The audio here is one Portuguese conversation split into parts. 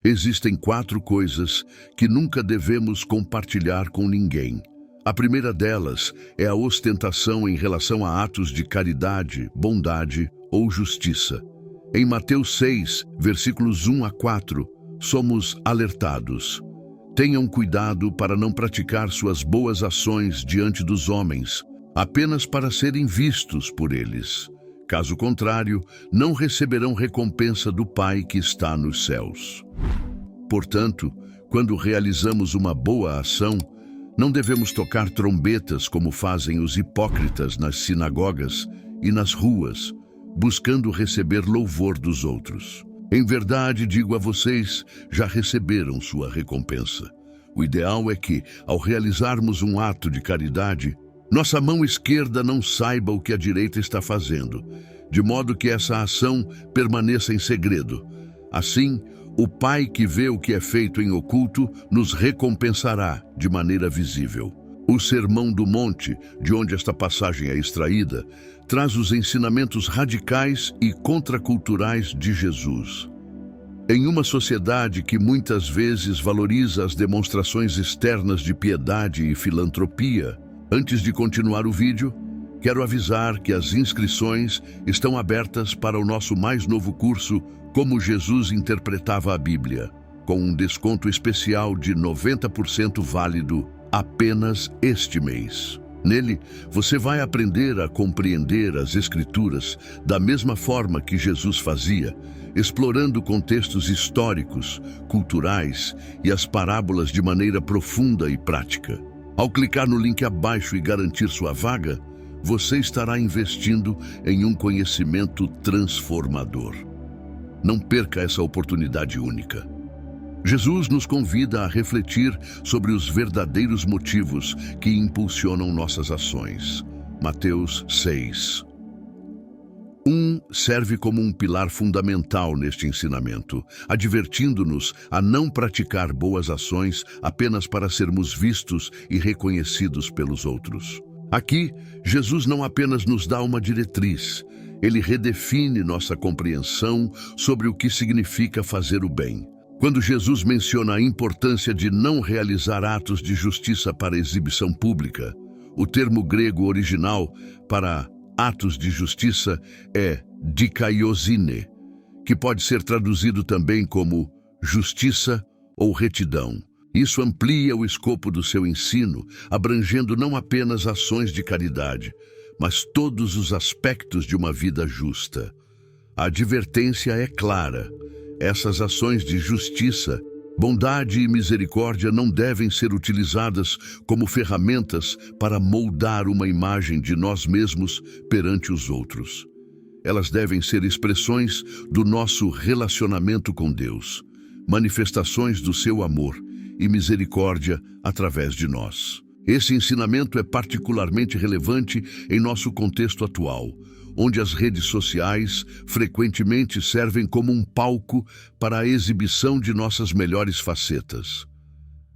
Existem 4 coisas que nunca devemos compartilhar com ninguém. A primeira delas é a ostentação em relação a atos de caridade, bondade ou justiça. Em Mateus 6, versículos 1 a 4, somos alertados. Tenham cuidado para não praticar suas boas ações diante dos homens, apenas para serem vistos por eles. Caso contrário, não receberão recompensa do Pai que está nos céus. Portanto, quando realizamos uma boa ação, não devemos tocar trombetas como fazem os hipócritas nas sinagogas e nas ruas, buscando receber louvor dos outros. Em verdade, digo a vocês, já receberam sua recompensa. O ideal é que, ao realizarmos um ato de caridade, nossa mão esquerda não saiba o que a direita está fazendo, de modo que essa ação permaneça em segredo. Assim, o Pai que vê o que é feito em oculto nos recompensará de maneira visível. O Sermão do Monte, de onde esta passagem é extraída, traz os ensinamentos radicais e contraculturais de Jesus. Em uma sociedade que muitas vezes valoriza as demonstrações externas de piedade e filantropia, antes de continuar o vídeo, quero avisar que as inscrições estão abertas para o nosso mais novo curso Como Jesus Interpretava a Bíblia, com um desconto especial de 90% válido apenas este mês. Nele, você vai aprender a compreender as Escrituras da mesma forma que Jesus fazia, explorando contextos históricos, culturais e as parábolas de maneira profunda e prática. Ao clicar no link abaixo e garantir sua vaga, você estará investindo em um conhecimento transformador. Não perca essa oportunidade única. Jesus nos convida a refletir sobre os verdadeiros motivos que impulsionam nossas ações. Mateus 6. 1 serve como um pilar fundamental neste ensinamento, advertindo-nos a não praticar boas ações apenas para sermos vistos e reconhecidos pelos outros. Aqui, Jesus não apenas nos dá uma diretriz, ele redefine nossa compreensão sobre o que significa fazer o bem. Quando Jesus menciona a importância de não realizar atos de justiça para exibição pública, o termo grego original para atos de justiça é dikaiosine, que pode ser traduzido também como justiça ou retidão. Isso amplia o escopo do seu ensino, abrangendo não apenas ações de caridade, mas todos os aspectos de uma vida justa. A advertência é clara. Essas ações de justiça, bondade e misericórdia não devem ser utilizadas como ferramentas para moldar uma imagem de nós mesmos perante os outros. Elas devem ser expressões do nosso relacionamento com Deus, manifestações do seu amor e misericórdia através de nós. Esse ensinamento é particularmente relevante em nosso contexto atual, onde as redes sociais frequentemente servem como um palco para a exibição de nossas melhores facetas.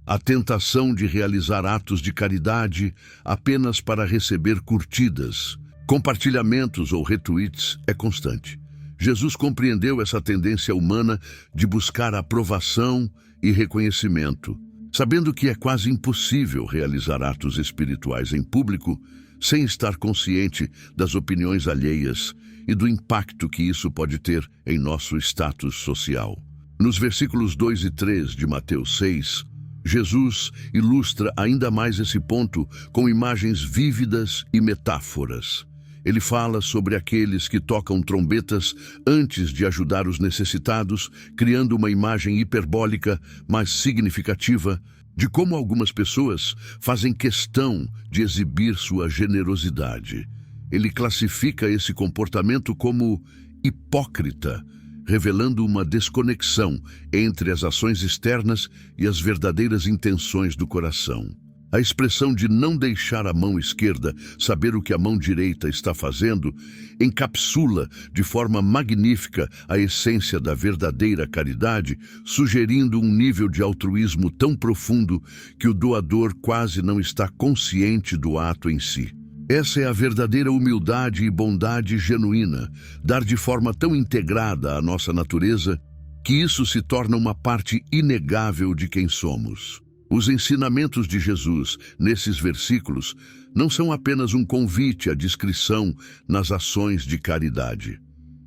A tentação de realizar atos de caridade apenas para receber curtidas, compartilhamentos ou retweets é constante. Jesus compreendeu essa tendência humana de buscar aprovação e reconhecimento, sabendo que é quase impossível realizar atos espirituais em público sem estar consciente das opiniões alheias e do impacto que isso pode ter em nosso status social. Nos versículos 2 e 3 de Mateus 6, Jesus ilustra ainda mais esse ponto com imagens vívidas e metáforas. Ele fala sobre aqueles que tocam trombetas antes de ajudar os necessitados, criando uma imagem hiperbólica, mas significativa, de como algumas pessoas fazem questão de exibir sua generosidade. Ele classifica esse comportamento como hipócrita, revelando uma desconexão entre as ações externas e as verdadeiras intenções do coração. A expressão de não deixar a mão esquerda saber o que a mão direita está fazendo encapsula de forma magnífica a essência da verdadeira caridade, sugerindo um nível de altruísmo tão profundo que o doador quase não está consciente do ato em si. Essa é a verdadeira humildade e bondade genuína, dar de forma tão integrada à nossa natureza que isso se torna uma parte inegável de quem somos. Os ensinamentos de Jesus, nesses versículos, não são apenas um convite à discrição nas ações de caridade.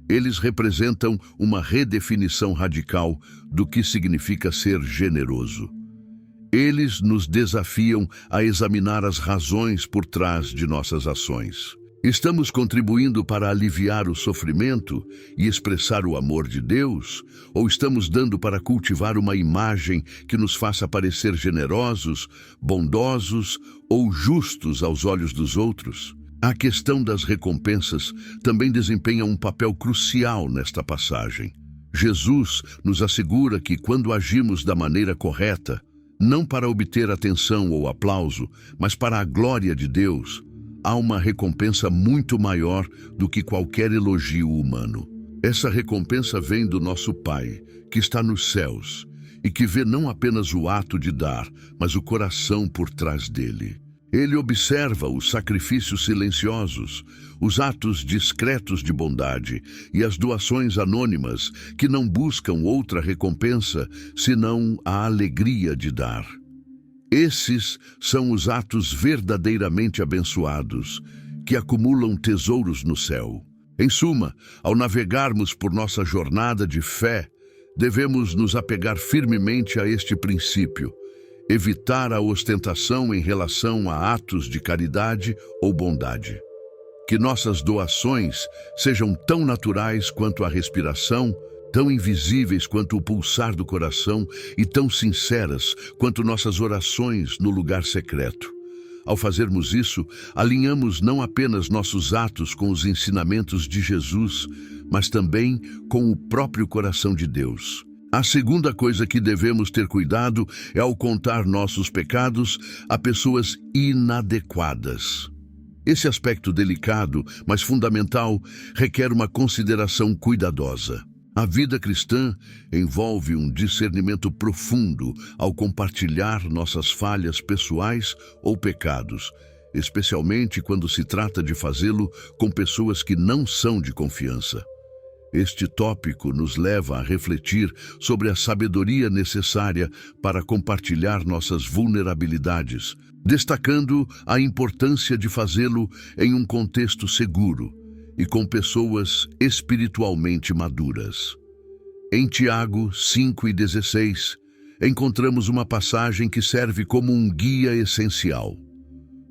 Eles representam uma redefinição radical do que significa ser generoso. Eles nos desafiam a examinar as razões por trás de nossas ações. Estamos contribuindo para aliviar o sofrimento e expressar o amor de Deus? Ou estamos dando para cultivar uma imagem que nos faça parecer generosos, bondosos ou justos aos olhos dos outros? A questão das recompensas também desempenha um papel crucial nesta passagem. Jesus nos assegura que quando agimos da maneira correta, não para obter atenção ou aplauso, mas para a glória de Deus, há uma recompensa muito maior do que qualquer elogio humano. Essa recompensa vem do nosso Pai, que está nos céus, e que vê não apenas o ato de dar, mas o coração por trás dele. Ele observa os sacrifícios silenciosos, os atos discretos de bondade e as doações anônimas que não buscam outra recompensa senão a alegria de dar. Esses são os atos verdadeiramente abençoados, que acumulam tesouros no céu. Em suma, ao navegarmos por nossa jornada de fé, devemos nos apegar firmemente a este princípio: evitar a ostentação em relação a atos de caridade ou bondade. Que nossas doações sejam tão naturais quanto a respiração, tão invisíveis quanto o pulsar do coração e tão sinceras quanto nossas orações no lugar secreto. Ao fazermos isso, alinhamos não apenas nossos atos com os ensinamentos de Jesus, mas também com o próprio coração de Deus. A segunda coisa que devemos ter cuidado é ao contar nossos pecados a pessoas inadequadas. Esse aspecto delicado, mas fundamental, requer uma consideração cuidadosa. A vida cristã envolve um discernimento profundo ao compartilhar nossas falhas pessoais ou pecados, especialmente quando se trata de fazê-lo com pessoas que não são de confiança. Este tópico nos leva a refletir sobre a sabedoria necessária para compartilhar nossas vulnerabilidades, destacando a importância de fazê-lo em um contexto seguro e com pessoas espiritualmente maduras. Em Tiago 5:16, encontramos uma passagem que serve como um guia essencial.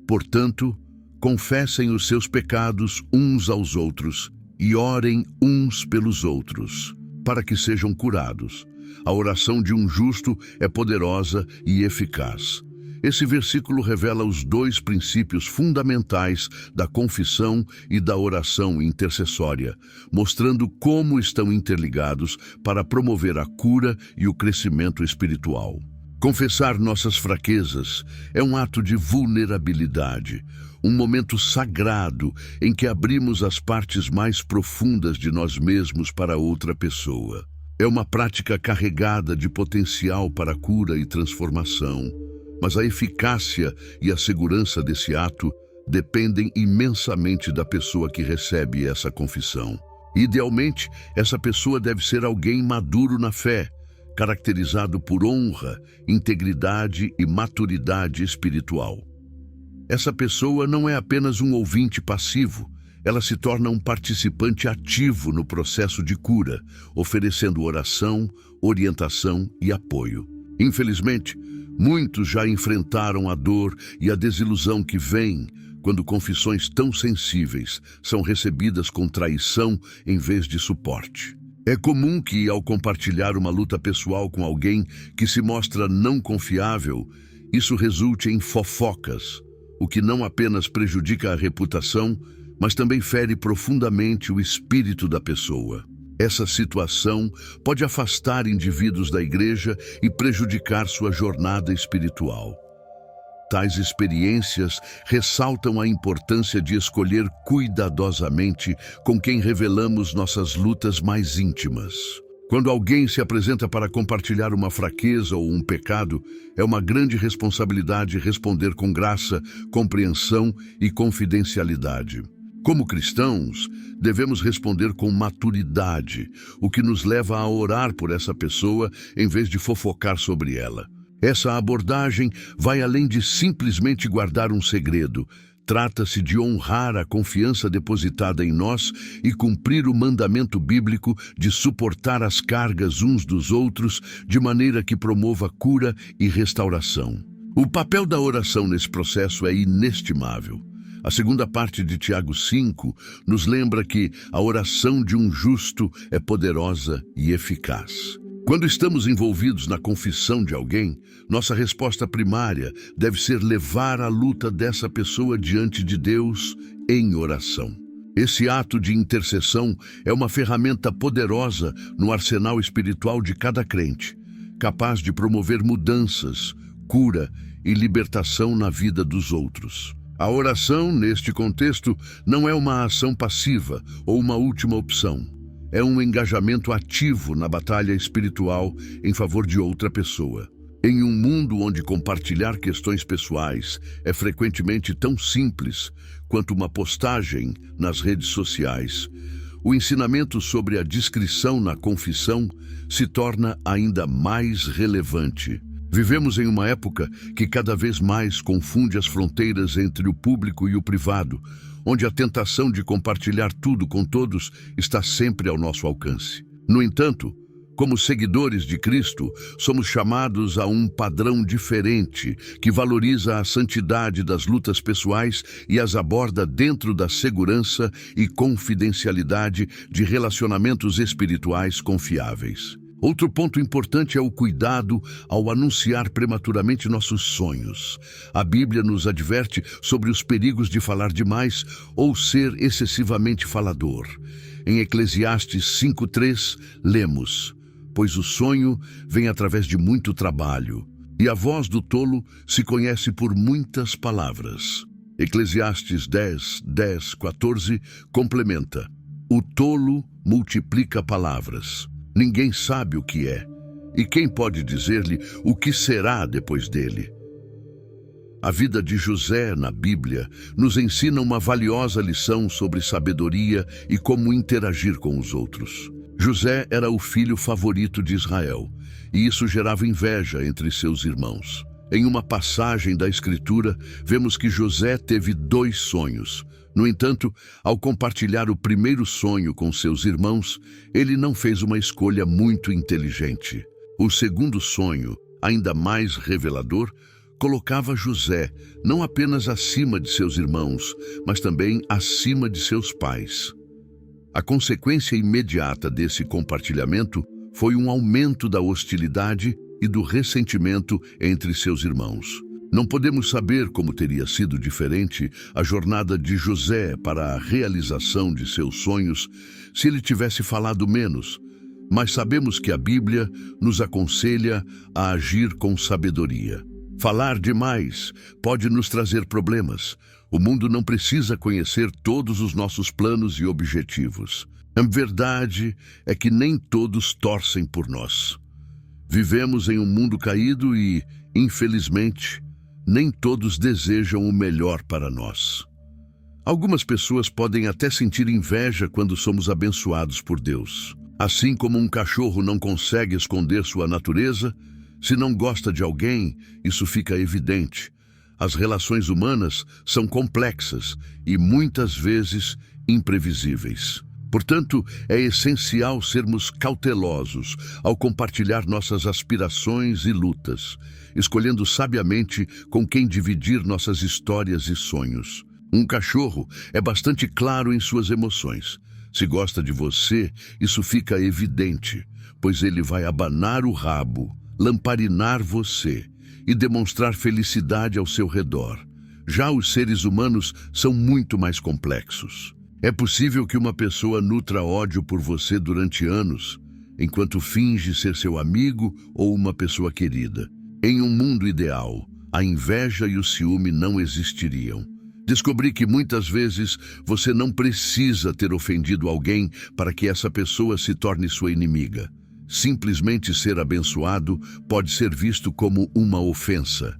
Portanto, confessem os seus pecados uns aos outros e orem uns pelos outros, para que sejam curados. A oração de um justo é poderosa e eficaz. Esse versículo revela os dois princípios fundamentais da confissão e da oração intercessória, mostrando como estão interligados para promover a cura e o crescimento espiritual. Confessar nossas fraquezas é um ato de vulnerabilidade, um momento sagrado em que abrimos as partes mais profundas de nós mesmos para outra pessoa. É uma prática carregada de potencial para cura e transformação, mas a eficácia e a segurança desse ato dependem imensamente da pessoa que recebe essa confissão. Idealmente, essa pessoa deve ser alguém maduro na fé, caracterizado por honra, integridade e maturidade espiritual. Essa pessoa não é apenas um ouvinte passivo, ela se torna um participante ativo no processo de cura, oferecendo oração, orientação e apoio. Infelizmente, muitos já enfrentaram a dor e a desilusão que vem quando confissões tão sensíveis são recebidas com traição em vez de suporte. É comum que, ao compartilhar uma luta pessoal com alguém que se mostra não confiável, isso resulte em fofocas, o que não apenas prejudica a reputação, mas também fere profundamente o espírito da pessoa. Essa situação pode afastar indivíduos da igreja e prejudicar sua jornada espiritual. Tais experiências ressaltam a importância de escolher cuidadosamente com quem revelamos nossas lutas mais íntimas. Quando alguém se apresenta para compartilhar uma fraqueza ou um pecado, é uma grande responsabilidade responder com graça, compreensão e confidencialidade. Como cristãos, devemos responder com maturidade, o que nos leva a orar por essa pessoa em vez de fofocar sobre ela. Essa abordagem vai além de simplesmente guardar um segredo. Trata-se de honrar a confiança depositada em nós e cumprir o mandamento bíblico de suportar as cargas uns dos outros de maneira que promova cura e restauração. O papel da oração nesse processo é inestimável. A segunda parte de Tiago 5 nos lembra que a oração de um justo é poderosa e eficaz. Quando estamos envolvidos na confissão de alguém, nossa resposta primária deve ser levar a luta dessa pessoa diante de Deus em oração. Esse ato de intercessão é uma ferramenta poderosa no arsenal espiritual de cada crente, capaz de promover mudanças, cura e libertação na vida dos outros. A oração, neste contexto, não é uma ação passiva ou uma última opção. É um engajamento ativo na batalha espiritual em favor de outra pessoa. Em um mundo onde compartilhar questões pessoais é frequentemente tão simples quanto uma postagem nas redes sociais, o ensinamento sobre a discrição na confissão se torna ainda mais relevante. Vivemos em uma época que cada vez mais confunde as fronteiras entre o público e o privado, onde a tentação de compartilhar tudo com todos está sempre ao nosso alcance. No entanto, como seguidores de Cristo, somos chamados a um padrão diferente, que valoriza a santidade das lutas pessoais e as aborda dentro da segurança e confidencialidade de relacionamentos espirituais confiáveis. Outro ponto importante é o cuidado ao anunciar prematuramente nossos sonhos. A Bíblia nos adverte sobre os perigos de falar demais ou ser excessivamente falador. Em Eclesiastes 5:3, lemos: "Pois o sonho vem através de muito trabalho, e a voz do tolo se conhece por muitas palavras." Eclesiastes 10:14 complementa: "O tolo multiplica palavras. Ninguém sabe o que é, e quem pode dizer-lhe o que será depois dele?" A vida de José na Bíblia nos ensina uma valiosa lição sobre sabedoria e como interagir com os outros. José era o filho favorito de Israel, e isso gerava inveja entre seus irmãos. Em uma passagem da Escritura, vemos que José teve 2 sonhos. No entanto, ao compartilhar o primeiro sonho com seus irmãos, ele não fez uma escolha muito inteligente. O segundo sonho, ainda mais revelador, colocava José não apenas acima de seus irmãos, mas também acima de seus pais. A consequência imediata desse compartilhamento foi um aumento da hostilidade e do ressentimento entre seus irmãos. Não podemos saber como teria sido diferente a jornada de José para a realização de seus sonhos se ele tivesse falado menos, mas sabemos que a Bíblia nos aconselha a agir com sabedoria. Falar demais pode nos trazer problemas. O mundo não precisa conhecer todos os nossos planos e objetivos. A verdade é que nem todos torcem por nós. Vivemos em um mundo caído e, infelizmente, nem todos desejam o melhor para nós. Algumas pessoas podem até sentir inveja quando somos abençoados por Deus. Assim como um cachorro não consegue esconder sua natureza, se não gosta de alguém, isso fica evidente. As relações humanas são complexas e muitas vezes imprevisíveis. Portanto, é essencial sermos cautelosos ao compartilhar nossas aspirações e lutas, escolhendo sabiamente com quem dividir nossas histórias e sonhos. Um cachorro é bastante claro em suas emoções. Se gosta de você, isso fica evidente, pois ele vai abanar o rabo, lamparinar você e demonstrar felicidade ao seu redor. Já os seres humanos são muito mais complexos. É possível que uma pessoa nutra ódio por você durante anos, enquanto finge ser seu amigo ou uma pessoa querida. Em um mundo ideal, a inveja e o ciúme não existiriam. Descobri que muitas vezes você não precisa ter ofendido alguém para que essa pessoa se torne sua inimiga. Simplesmente ser abençoado pode ser visto como uma ofensa.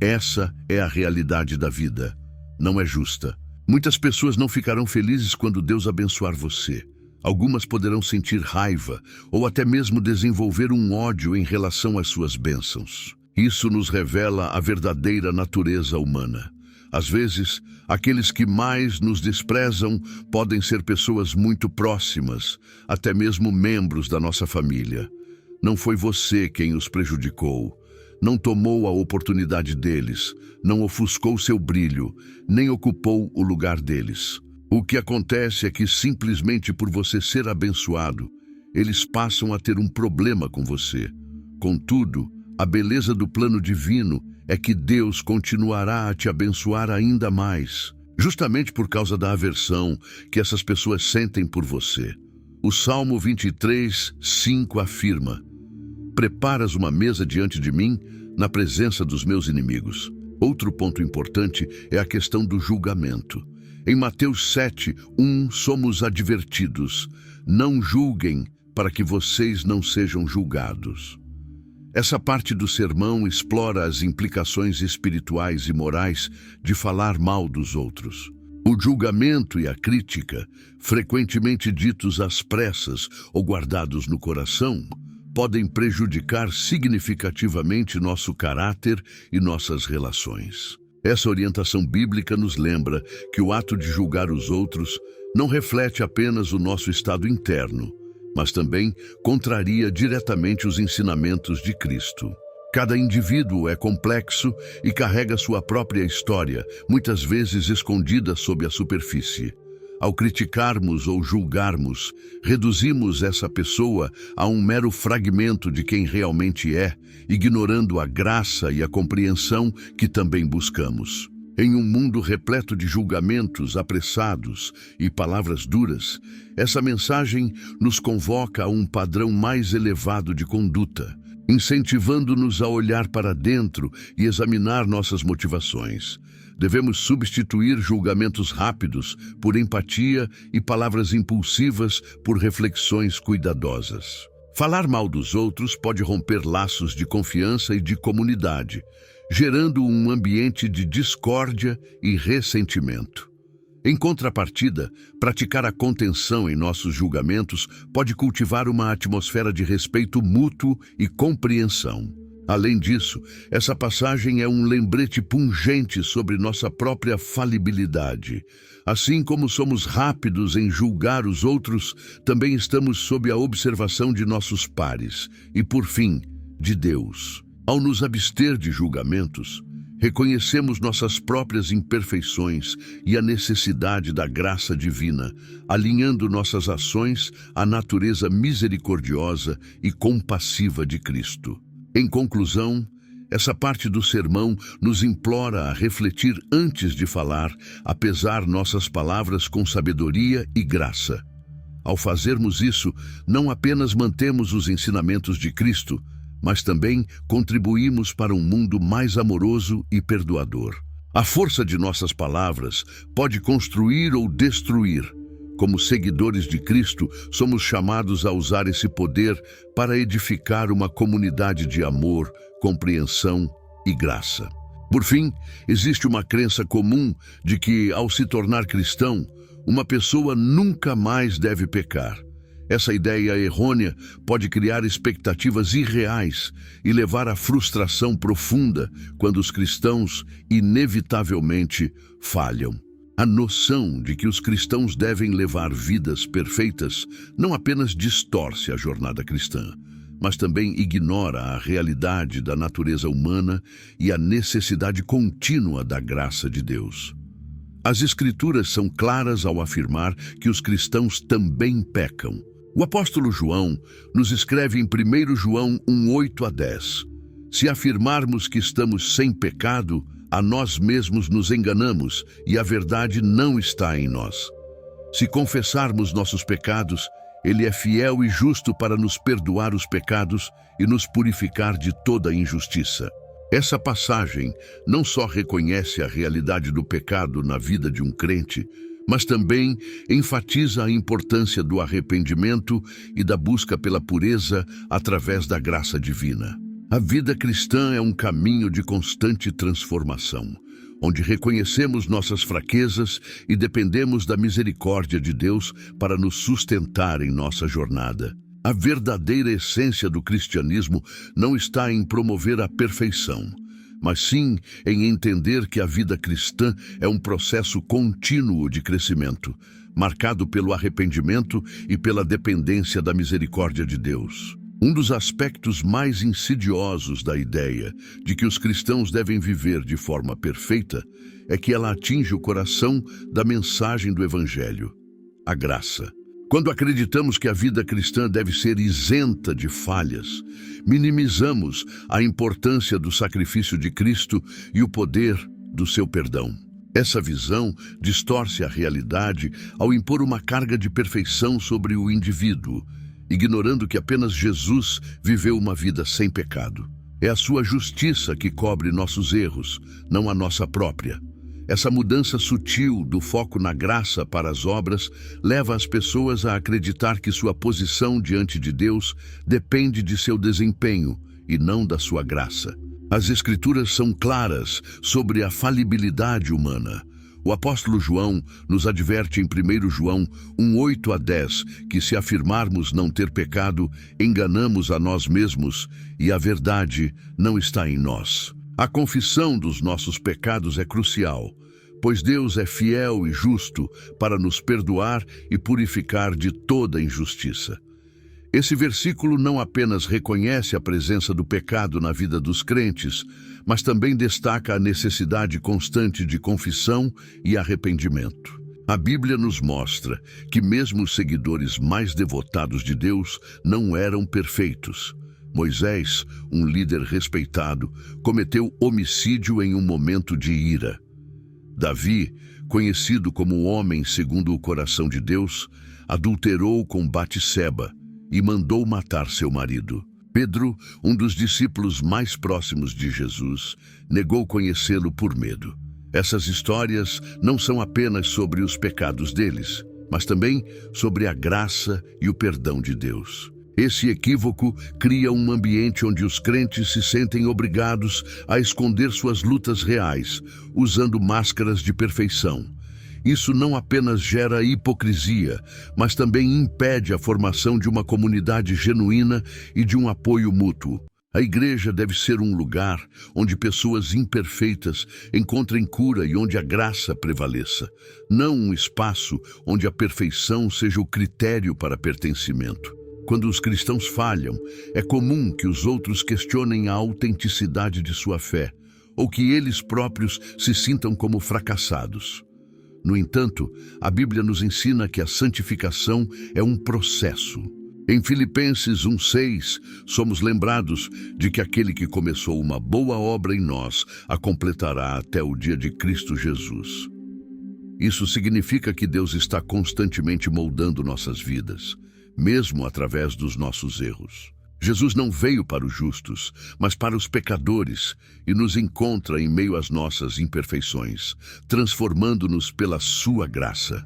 Essa é a realidade da vida. Não é justa, Muitas pessoas não ficarão felizes quando Deus abençoar você. Algumas poderão sentir raiva ou até mesmo desenvolver um ódio em relação às suas bênçãos. Isso nos revela a verdadeira natureza humana. Às vezes, aqueles que mais nos desprezam podem ser pessoas muito próximas, até mesmo membros da nossa família. Não foi você quem os prejudicou. Não tomou a oportunidade deles, não ofuscou seu brilho, nem ocupou o lugar deles. O que acontece é que simplesmente por você ser abençoado, eles passam a ter um problema com você. Contudo, a beleza do plano divino é que Deus continuará a te abençoar ainda mais, justamente por causa da aversão que essas pessoas sentem por você. O Salmo 23:5 afirma: "Preparas uma mesa diante de mim, na presença dos meus inimigos." Outro ponto importante é a questão do julgamento. Em Mateus 7:1 somos advertidos: "Não julguem, para que vocês não sejam julgados." Essa parte do sermão explora as implicações espirituais e morais de falar mal dos outros. O julgamento e a crítica, frequentemente ditos às pressas ou guardados no coração, podem prejudicar significativamente nosso caráter e nossas relações. Essa orientação bíblica nos lembra que o ato de julgar os outros não reflete apenas o nosso estado interno, mas também contraria diretamente os ensinamentos de Cristo. Cada indivíduo é complexo e carrega sua própria história, muitas vezes escondida sob a superfície. Ao criticarmos ou julgarmos, reduzimos essa pessoa a um mero fragmento de quem realmente é, ignorando a graça e a compreensão que também buscamos. Em um mundo repleto de julgamentos apressados e palavras duras, essa mensagem nos convoca a um padrão mais elevado de conduta, incentivando-nos a olhar para dentro e examinar nossas motivações. Devemos substituir julgamentos rápidos por empatia e palavras impulsivas por reflexões cuidadosas. Falar mal dos outros pode romper laços de confiança e de comunidade, gerando um ambiente de discórdia e ressentimento. Em contrapartida, praticar a contenção em nossos julgamentos pode cultivar uma atmosfera de respeito mútuo e compreensão. Além disso, essa passagem é um lembrete pungente sobre nossa própria falibilidade. Assim como somos rápidos em julgar os outros, também estamos sob a observação de nossos pares e, por fim, de Deus. Ao nos abster de julgamentos, reconhecemos nossas próprias imperfeições e a necessidade da graça divina, alinhando nossas ações à natureza misericordiosa e compassiva de Cristo. Em conclusão, essa parte do sermão nos implora a refletir antes de falar, a pesar nossas palavras com sabedoria e graça. Ao fazermos isso, não apenas mantemos os ensinamentos de Cristo, mas também contribuímos para um mundo mais amoroso e perdoador. A força de nossas palavras pode construir ou destruir. Como seguidores de Cristo, somos chamados a usar esse poder para edificar uma comunidade de amor, compreensão e graça. Por fim, existe uma crença comum de que, ao se tornar cristão, uma pessoa nunca mais deve pecar. Essa ideia errônea pode criar expectativas irreais e levar à frustração profunda quando os cristãos, inevitavelmente, falham. A noção de que os cristãos devem levar vidas perfeitas não apenas distorce a jornada cristã, mas também ignora a realidade da natureza humana e a necessidade contínua da graça de Deus. As Escrituras são claras ao afirmar que os cristãos também pecam. O apóstolo João nos escreve em 1 João 1:8-10. Se afirmarmos que estamos sem pecado, a nós mesmos nos enganamos e a verdade não está em nós. Se confessarmos nossos pecados, Ele é fiel e justo para nos perdoar os pecados e nos purificar de toda injustiça. Essa passagem não só reconhece a realidade do pecado na vida de um crente, mas também enfatiza a importância do arrependimento e da busca pela pureza através da graça divina. A vida cristã é um caminho de constante transformação, onde reconhecemos nossas fraquezas e dependemos da misericórdia de Deus para nos sustentar em nossa jornada. A verdadeira essência do cristianismo não está em promover a perfeição, mas sim em entender que a vida cristã é um processo contínuo de crescimento, marcado pelo arrependimento e pela dependência da misericórdia de Deus. Um dos aspectos mais insidiosos da ideia de que os cristãos devem viver de forma perfeita é que ela atinge o coração da mensagem do Evangelho, a graça. Quando acreditamos que a vida cristã deve ser isenta de falhas, minimizamos a importância do sacrifício de Cristo e o poder do seu perdão. Essa visão distorce a realidade ao impor uma carga de perfeição sobre o indivíduo, ignorando que apenas Jesus viveu uma vida sem pecado. É a sua justiça que cobre nossos erros, não a nossa própria. Essa mudança sutil do foco na graça para as obras leva as pessoas a acreditar que sua posição diante de Deus depende de seu desempenho e não da sua graça. As Escrituras são claras sobre a falibilidade humana. O apóstolo João nos adverte em 1 João 1:8-10 que se afirmarmos não ter pecado, enganamos a nós mesmos e a verdade não está em nós. A confissão dos nossos pecados é crucial, pois Deus é fiel e justo para nos perdoar e purificar de toda injustiça. Esse versículo não apenas reconhece a presença do pecado na vida dos crentes, mas também destaca a necessidade constante de confissão e arrependimento. A Bíblia nos mostra que mesmo os seguidores mais devotados de Deus não eram perfeitos. Moisés, um líder respeitado, cometeu homicídio em um momento de ira. Davi, conhecido como o homem segundo o coração de Deus, adulterou com Batseba e mandou matar seu marido. Pedro, um dos discípulos mais próximos de Jesus, negou conhecê-lo por medo. Essas histórias não são apenas sobre os pecados deles, mas também sobre a graça e o perdão de Deus. Esse equívoco cria um ambiente onde os crentes se sentem obrigados a esconder suas lutas reais, usando máscaras de perfeição. Isso não apenas gera hipocrisia, mas também impede a formação de uma comunidade genuína e de um apoio mútuo. A igreja deve ser um lugar onde pessoas imperfeitas encontrem cura e onde a graça prevaleça, não um espaço onde a perfeição seja o critério para pertencimento. Quando os cristãos falham, é comum que os outros questionem a autenticidade de sua fé, ou que eles próprios se sintam como fracassados. No entanto, a Bíblia nos ensina que a santificação é um processo. Em Filipenses 1:6, somos lembrados de que aquele que começou uma boa obra em nós a completará até o dia de Cristo Jesus. Isso significa que Deus está constantemente moldando nossas vidas, mesmo através dos nossos erros. Jesus não veio para os justos, mas para os pecadores, e nos encontra em meio às nossas imperfeições, transformando-nos pela sua graça.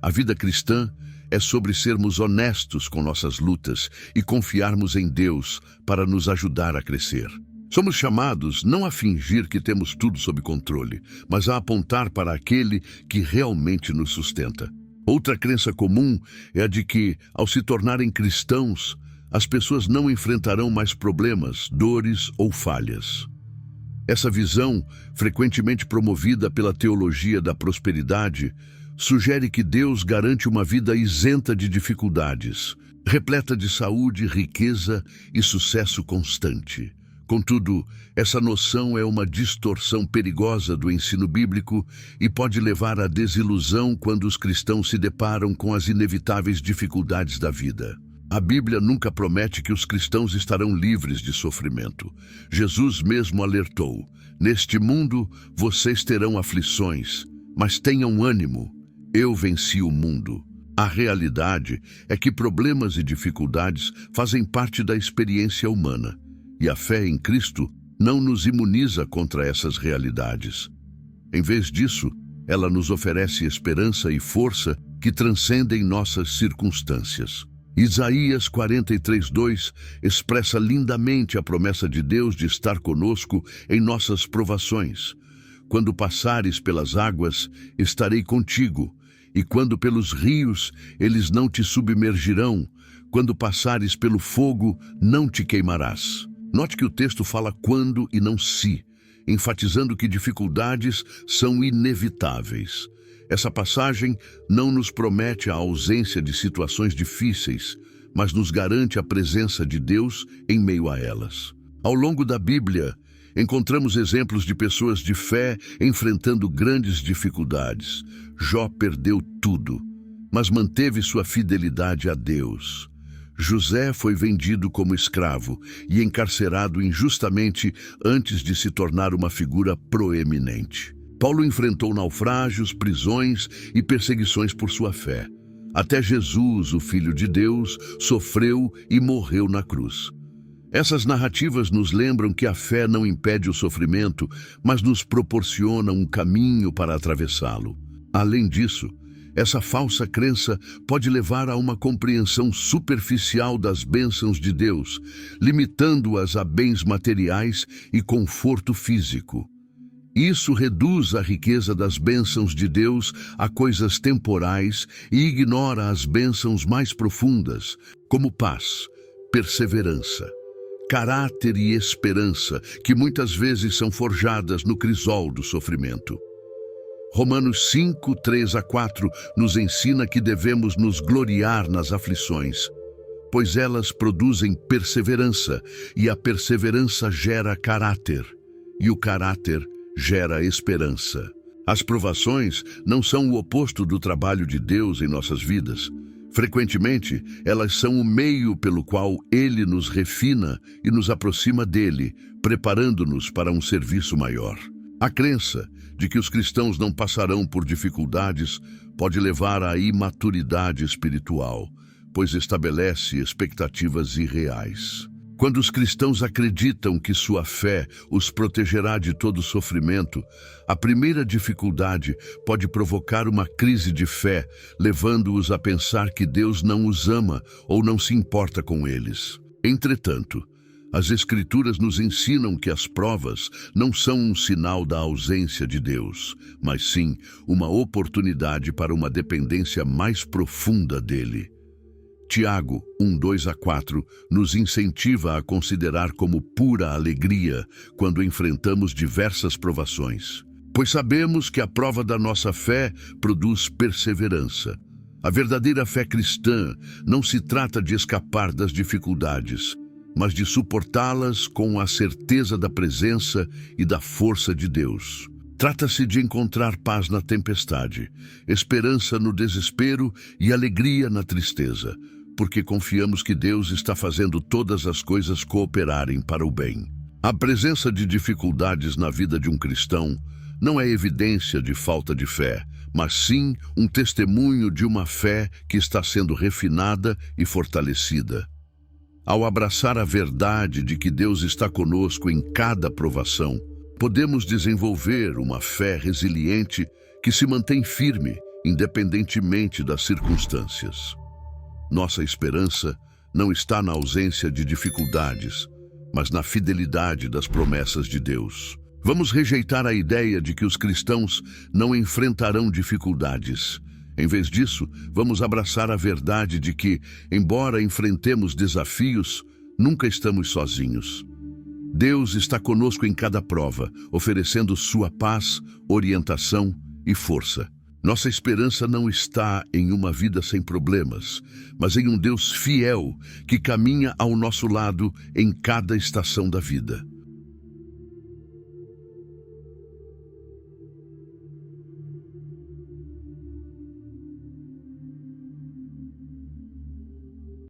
A vida cristã é sobre sermos honestos com nossas lutas e confiarmos em Deus para nos ajudar a crescer. Somos chamados não a fingir que temos tudo sob controle, mas a apontar para aquele que realmente nos sustenta. Outra crença comum é a de que, ao se tornarem cristãos, as pessoas não enfrentarão mais problemas, dores ou falhas. Essa visão, frequentemente promovida pela teologia da prosperidade, sugere que Deus garante uma vida isenta de dificuldades, repleta de saúde, riqueza e sucesso constante. Contudo, essa noção é uma distorção perigosa do ensino bíblico e pode levar à desilusão quando os cristãos se deparam com as inevitáveis dificuldades da vida. A Bíblia nunca promete que os cristãos estarão livres de sofrimento. Jesus mesmo alertou: "Neste mundo vocês terão aflições, mas tenham ânimo, eu venci o mundo." A realidade é que problemas e dificuldades fazem parte da experiência humana, e a fé em Cristo não nos imuniza contra essas realidades. Em vez disso, ela nos oferece esperança e força que transcendem nossas circunstâncias. Isaías 43:2 expressa lindamente a promessa de Deus de estar conosco em nossas provações. Quando passares pelas águas, estarei contigo, e quando pelos rios, eles não te submergirão. Quando passares pelo fogo, não te queimarás. Note que o texto fala quando e não se, enfatizando que dificuldades são inevitáveis. Essa passagem não nos promete a ausência de situações difíceis, mas nos garante a presença de Deus em meio a elas. Ao longo da Bíblia, encontramos exemplos de pessoas de fé enfrentando grandes dificuldades. Jó perdeu tudo, mas manteve sua fidelidade a Deus. José foi vendido como escravo e encarcerado injustamente antes de se tornar uma figura proeminente. Paulo enfrentou naufrágios, prisões e perseguições por sua fé. Até Jesus, o Filho de Deus, sofreu e morreu na cruz. Essas narrativas nos lembram que a fé não impede o sofrimento, mas nos proporciona um caminho para atravessá-lo. Além disso, essa falsa crença pode levar a uma compreensão superficial das bênçãos de Deus, limitando-as a bens materiais e conforto físico. Isso reduz a riqueza das bênçãos de Deus a coisas temporais e ignora as bênçãos mais profundas, como paz, perseverança, caráter e esperança, que muitas vezes são forjadas no crisol do sofrimento. Romanos 5, 3-4 nos ensina que devemos nos gloriar nas aflições, pois elas produzem perseverança, e a perseverança gera caráter, e o caráter gera esperança. As provações não são o oposto do trabalho de Deus em nossas vidas. Frequentemente, elas são o meio pelo qual Ele nos refina e nos aproxima dele, preparando-nos para um serviço maior. A crença de que os cristãos não passarão por dificuldades pode levar à imaturidade espiritual, pois estabelece expectativas irreais. Quando os cristãos acreditam que sua fé os protegerá de todo sofrimento, a primeira dificuldade pode provocar uma crise de fé, levando-os a pensar que Deus não os ama ou não se importa com eles. Entretanto, as Escrituras nos ensinam que as provas não são um sinal da ausência de Deus, mas sim uma oportunidade para uma dependência mais profunda dele. Tiago 1:2-4 nos incentiva a considerar como pura alegria quando enfrentamos diversas provações, pois sabemos que a prova da nossa fé produz perseverança. A verdadeira fé cristã não se trata de escapar das dificuldades, mas de suportá-las com a certeza da presença e da força de Deus. Trata-se de encontrar paz na tempestade, esperança no desespero e alegria na tristeza, porque confiamos que Deus está fazendo todas as coisas cooperarem para o bem. A presença de dificuldades na vida de um cristão não é evidência de falta de fé, mas sim um testemunho de uma fé que está sendo refinada e fortalecida. Ao abraçar a verdade de que Deus está conosco em cada provação, podemos desenvolver uma fé resiliente que se mantém firme, independentemente das circunstâncias. Nossa esperança não está na ausência de dificuldades, mas na fidelidade das promessas de Deus. Vamos rejeitar a ideia de que os cristãos não enfrentarão dificuldades. Em vez disso, vamos abraçar a verdade de que, embora enfrentemos desafios, nunca estamos sozinhos. Deus está conosco em cada prova, oferecendo sua paz, orientação e força. Nossa esperança não está em uma vida sem problemas, mas em um Deus fiel que caminha ao nosso lado em cada estação da vida.